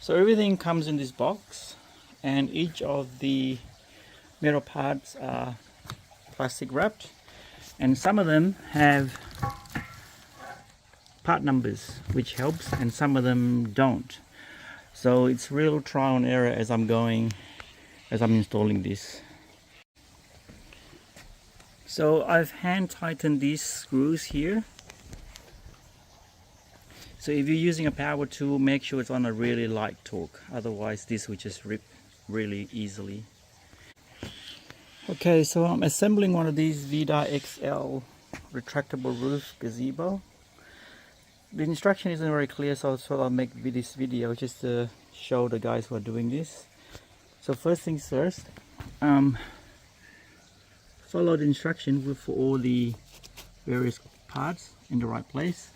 So everything comes in this box, and each of the metal parts are plastic wrapped, and some of them have part numbers, which helps, and some of them don't. So it's real trial and error as I'm installing this. So I've hand tightened these screws here. So if you're using a power tool, make sure it's on a really light torque, otherwise this will just rip really easily. Okay, so I'm assembling one of these VidaXL retractable roof gazebo. The instruction isn't very clear, so I'll make this video just to show the guys who are doing this. So first things first, follow the instruction for all the various parts in the right place.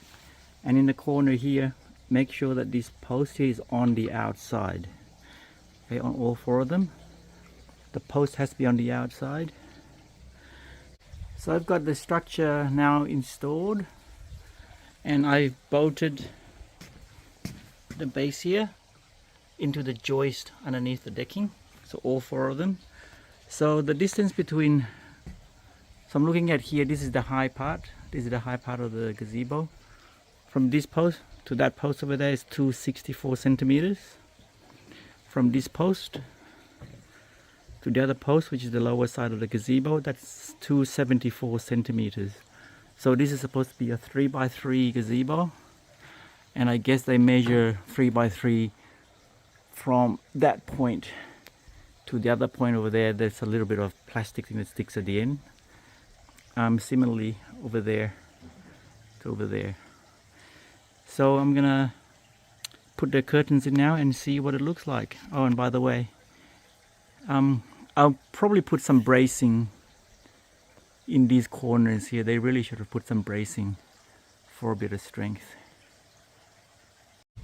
And in the corner here, make sure that this post here is on the outside. Okay, on all four of them. The post has to be on the outside. So I've got the structure now installed, and I've bolted the base here into the joist underneath the decking. So all four of them. So the distance between, so I'm looking at here, this is the high part. This is the high part of the gazebo. From this post to that post over there is 264 centimeters. From this post to the other post, which is the lower side of the gazebo, that's 274 centimeters. So this is supposed to be a 3x3 gazebo, and I guess they measure 3x3 from that point to the other point over there. There's a little bit of plastic thing that sticks at the end. Similarly over there to over there. So I'm gonna put the curtains in now and see what it looks like. Oh, and by the way, I'll probably put some bracing in these corners here. They really should have put some bracing for a bit of strength.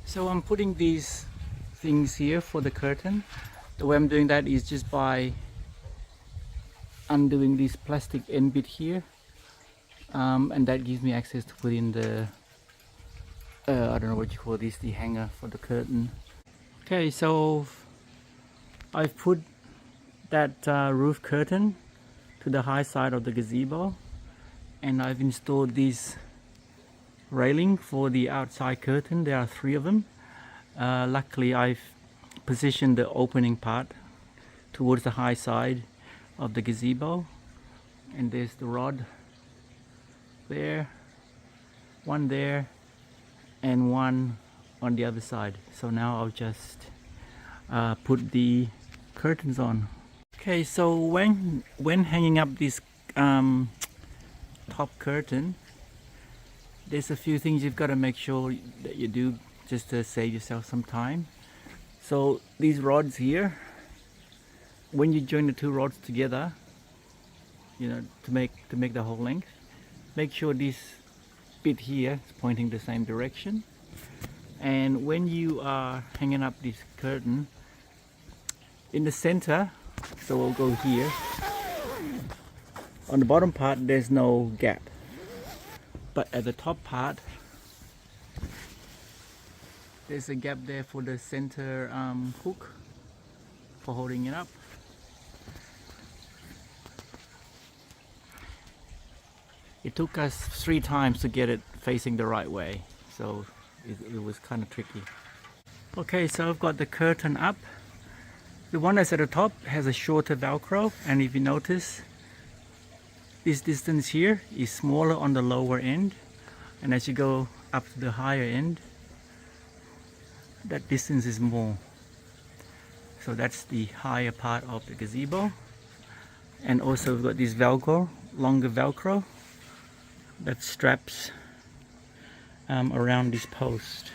So I'm putting these things here for the curtain. The way I'm doing that is just by undoing this plastic end bit here, and that gives me access to put in the I don't know what you call this, the hanger for the curtain. Okay, so I've put that roof curtain to the high side of the gazebo, and I've installed this railing for the outside curtain. There are 3 of them. Luckily I've positioned the opening part towards the high side of the gazebo, and there's the rod there, one there, and one on the other side. So now I'll just put the curtains on. Okay, so when hanging up this top curtain, there's a few things you've got to make sure that you do just to save yourself some time. So these rods here, when you join the 2 rods together, you know, to make the whole length, make sure this bit here is pointing the same direction. And when you are hanging up this curtain, in the center, so we'll go here, on the bottom part there's no gap, but at the top part there's a gap there for the center hook for holding it up. It took us 3 times to get it facing the right way, so it was kind of tricky. Okay, so I've got the curtain up. The one that's at the top has a shorter Velcro, and if you notice, this distance here is smaller on the lower end, and as you go up to the higher end, that distance is more. So that's the higher part of the gazebo. And also we've got this Velcro, longer Velcro, that straps around this post.